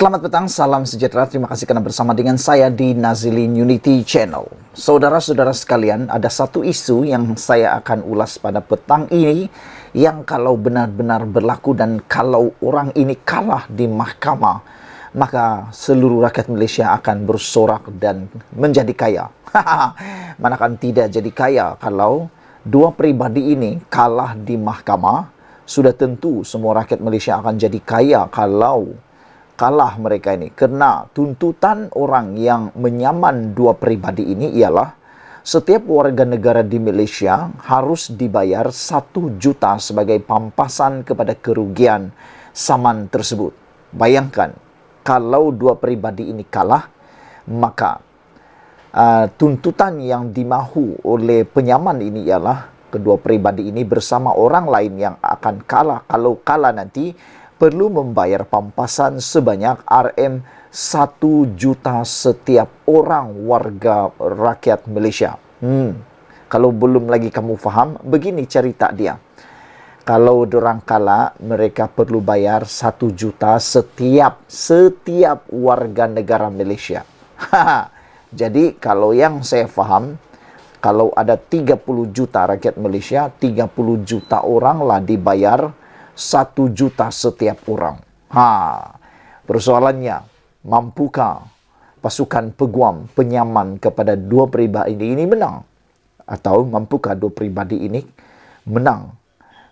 Selamat petang, salam sejahtera. Terima kasih karena bersama dengan saya di Nazilin Unity Channel. Saudara-saudara sekalian, ada satu isu yang saya akan ulas pada petang ini yang kalau benar-benar berlaku dan kalau orang ini kalah di mahkamah, maka seluruh rakyat Malaysia akan bersorak dan menjadi kaya. Manakan tidak jadi kaya kalau dua pribadi ini kalah di mahkamah. Sudah tentu semua rakyat Malaysia akan jadi kaya kalau kalah mereka ini. Kerana tuntutan orang yang menyaman dua pribadi ini ialah setiap warga negara di Malaysia harus dibayar 1 juta sebagai pampasan kepada kerugian saman tersebut. Bayangkan, kalau dua pribadi ini kalah, maka tuntutan yang dimahu oleh penyaman ini ialah kedua pribadi ini bersama orang lain yang akan kalah. Kalau kalah nanti, perlu membayar pampasan sebanyak RM1 juta setiap orang warga rakyat Malaysia. Kalau belum lagi kamu faham, begini cerita dia. Kalau dorang kalah, mereka perlu bayar 1 juta setiap warga negara Malaysia. Jadi kalau yang saya faham, kalau ada 30 juta rakyat Malaysia, 30 juta orang lah dibayar 1 juta setiap orang. Persoalannya, mampukah pasukan peguam penyaman kepada dua pribadi ini menang? Atau mampukah dua pribadi ini menang?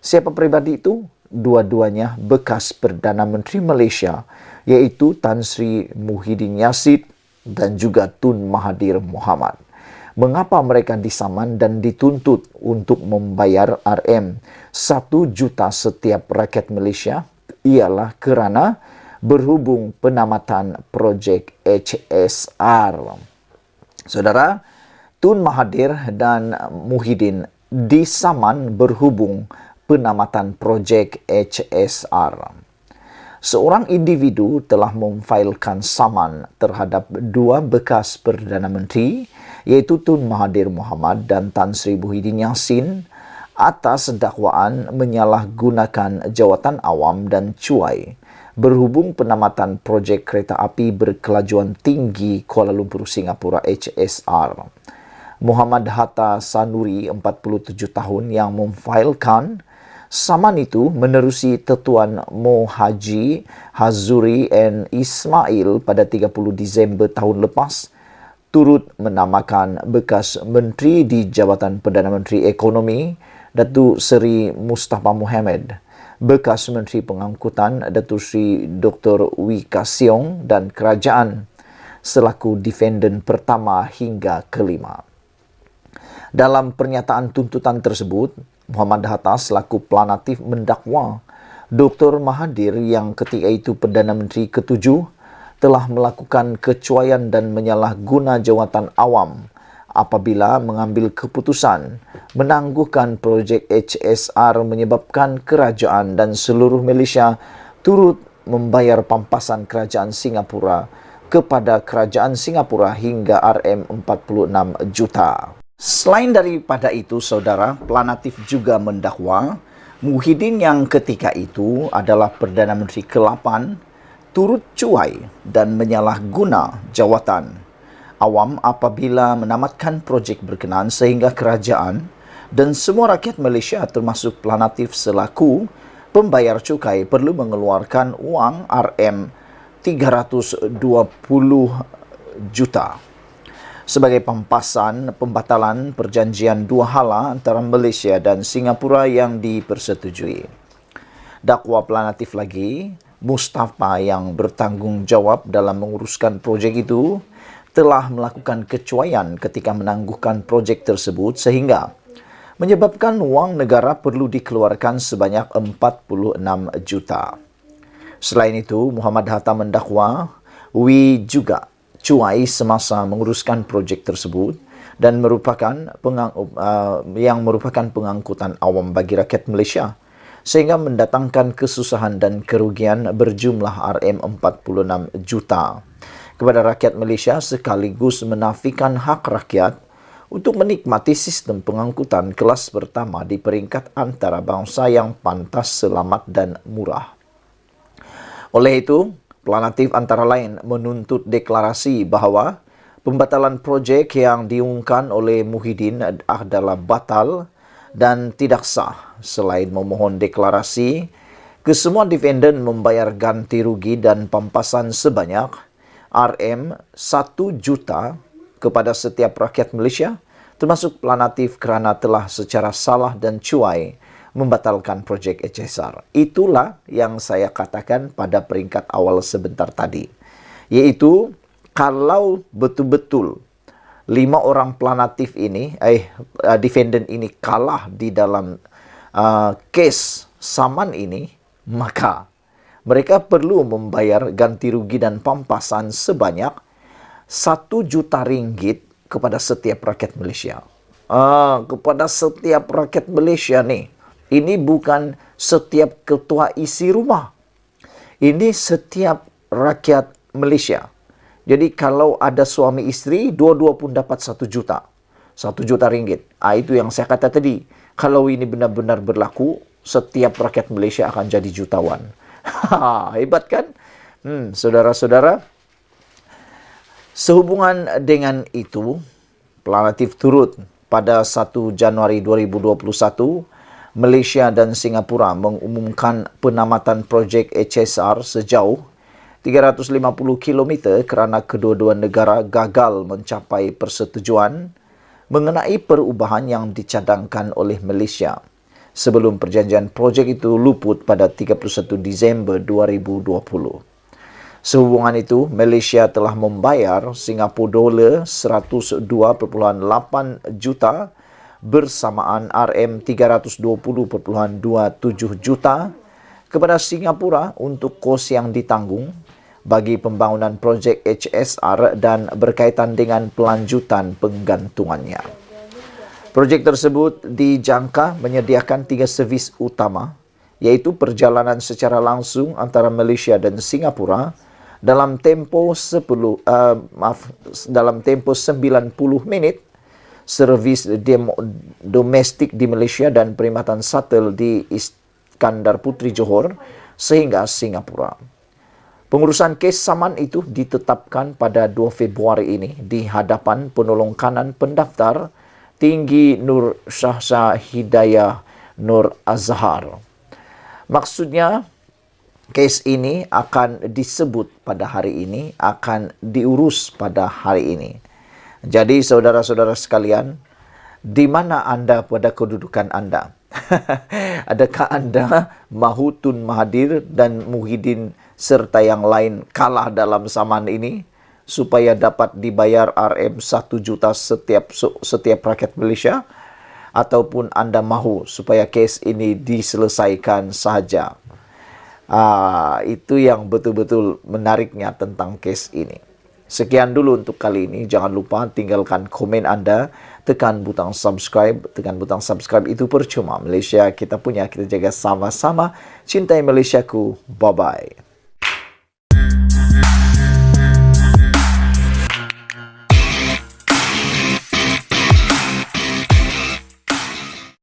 Siapa pribadi itu? Dua-duanya bekas Perdana Menteri Malaysia, yaitu Tan Sri Muhyiddin Yassin dan juga Tun Mahathir Mohamad. Mengapa mereka disaman dan dituntut untuk membayar RM1 juta setiap rakyat Malaysia? Ialah kerana berhubung penamatan projek HSR. Saudara, Tun Mahathir dan Muhyiddin disaman berhubung penamatan projek HSR. Seorang individu telah memfailkan saman terhadap dua bekas Perdana Menteri, yaitu Tun Mahathir Mohamad dan Tan Sri Muhyiddin Yassin atas dakwaan menyalahgunakan jawatan awam dan cuai berhubung penamatan projek kereta api berkelajuan tinggi Kuala Lumpur Singapura HSR. Muhammad Hatta Sanuri, 47 tahun, yang memfailkan saman itu menerusi Tuan Mo Haji Hazuri N. Ismail pada 30 Disember tahun lepas, turut menamakan bekas Menteri di Jabatan Perdana Menteri Ekonomi Datuk Seri Mustafa Mohamed, bekas Menteri Pengangkutan Datuk Seri Dr. Wee Ka Siong dan Kerajaan selaku defendant pertama hingga kelima. Dalam pernyataan tuntutan tersebut, Muhammad Hatta selaku pelanatif mendakwa Dr. Mahathir yang ketika itu Perdana Menteri ketujuh telah melakukan kecuaian dan menyalahguna jawatan awam apabila mengambil keputusan menangguhkan projek HSR menyebabkan kerajaan dan seluruh Malaysia turut membayar pampasan kerajaan Singapura kepada kerajaan Singapura hingga RM46 juta. Selain daripada itu, saudara, pelanatif juga mendakwa Muhyiddin yang ketika itu adalah Perdana Menteri ke-8 turut cuai dan menyalahguna jawatan awam apabila menamatkan projek berkenaan sehingga kerajaan dan semua rakyat Malaysia termasuk pelanatif selaku pembayar cukai perlu mengeluarkan wang RM320 juta sebagai pampasan pembatalan perjanjian dua hala antara Malaysia dan Singapura yang dipersetujui. Dakwa pelanatif lagi, Mustafa yang bertanggungjawab dalam menguruskan projek itu telah melakukan kecuaian ketika menangguhkan projek tersebut sehingga menyebabkan wang negara perlu dikeluarkan sebanyak 46 juta. Selain itu, Muhammad Hatta mendakwa Wee juga cuai semasa menguruskan projek tersebut dan merupakan pengangkutan awam bagi rakyat Malaysia sehingga mendatangkan kesusahan dan kerugian berjumlah RM46 juta kepada rakyat Malaysia sekaligus menafikan hak rakyat untuk menikmati sistem pengangkutan kelas pertama di peringkat antara bangsa yang pantas, selamat dan murah. Oleh itu, Planatif antara lain menuntut deklarasi bahawa pembatalan projek yang diumumkan oleh Muhyiddin adalah batal dan tidak sah. Selain memohon deklarasi, kesemua defendant membayar ganti rugi dan pampasan sebanyak RM1 juta kepada setiap rakyat Malaysia, termasuk Planatif kerana telah secara salah dan cuai membatalkan projek HSR. Itulah yang saya katakan pada peringkat awal sebentar tadi. Iaitu, kalau betul-betul 5 orang Planatif ini, defendant ini kalah di dalam kes saman ini, maka mereka perlu membayar ganti rugi dan pampasan sebanyak 1 juta ringgit kepada setiap rakyat Malaysia. Kepada setiap rakyat Malaysia nih. Ini bukan setiap ketua isi rumah. Ini setiap rakyat Malaysia. Jadi kalau ada suami isteri, dua-dua pun dapat 1 juta. 1 juta ringgit. Itu yang saya kata tadi. Kalau ini benar-benar berlaku, setiap rakyat Malaysia akan jadi jutawan. Hebat kan? Saudara-saudara, sehubungan dengan itu, Planatif turut pada 1 Januari 2021, Malaysia dan Singapura mengumumkan penamatan projek HSR sejauh 350 km kerana kedua-dua negara gagal mencapai persetujuan mengenai perubahan yang dicadangkan oleh Malaysia sebelum perjanjian projek itu luput pada 31 Disember 2020. Sehubungan itu, Malaysia telah membayar Singapura dolar 102.8 juta bersamaan RM320.27 juta kepada Singapura untuk kos yang ditanggung bagi pembangunan projek HSR dan berkaitan dengan pelanjutan penggantungannya. Projek tersebut dijangka menyediakan 3 servis utama, iaitu perjalanan secara langsung antara Malaysia dan Singapura dalam tempoh 90 minit, servis domestik di Malaysia dan perkhidmatan shuttle di Iskandar Puteri Johor sehingga Singapura. Pengurusan kes saman itu ditetapkan pada 2 Februari ini di hadapan penolong kanan pendaftar Tinggi Nur Shahsha Hidayah Nur Azhar. Maksudnya, kes ini akan disebut pada hari ini, akan diurus pada hari ini. Jadi saudara-saudara sekalian, di mana anda pada kedudukan anda? Adakah anda mahu Tun Mahathir dan Muhyiddin serta yang lain kalah dalam saman ini supaya dapat dibayar RM1 juta setiap rakyat Malaysia? Ataupun anda mahu supaya kes ini diselesaikan sahaja? Itu yang betul-betul menariknya tentang kes ini. Sekian dulu untuk kali ini. Jangan lupa tinggalkan komen anda. Tekan butang subscribe. Tekan butang subscribe itu percuma. Malaysia kita punya. Kita jaga sama-sama. Cintai Malaysiaku. Bye-bye.